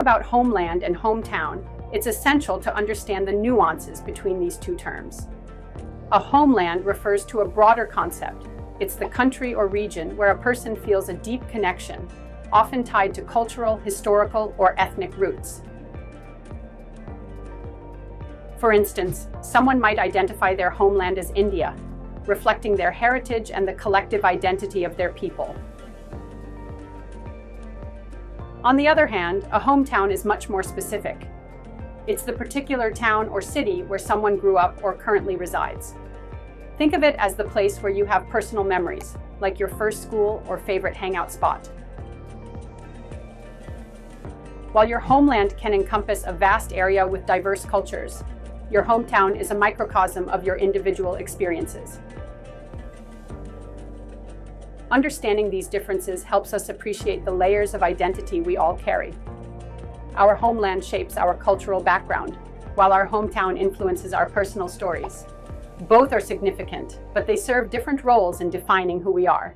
About homeland and hometown, it's essential to understand the nuances between these two terms. A homeland refers to a broader concept. It's the country or region where a person feels a deep connection, often tied to cultural, historical, or ethnic roots. For instance, someone might identify their homeland as India, reflecting their heritage and the collective identity of their people. On the other hand, a hometown is much more specific. It's the particular town or city where someone grew up or currently resides. Think of it as the place where you have personal memories, like your first school or favorite hangout spot. While your homeland can encompass a vast area with diverse cultures, your hometown is a microcosm of your individual experiences. Understanding these differences helps us appreciate the layers of identity we all carry. Our homeland shapes our cultural background, while our hometown influences our personal stories. Both are significant, but they serve different roles in defining who we are.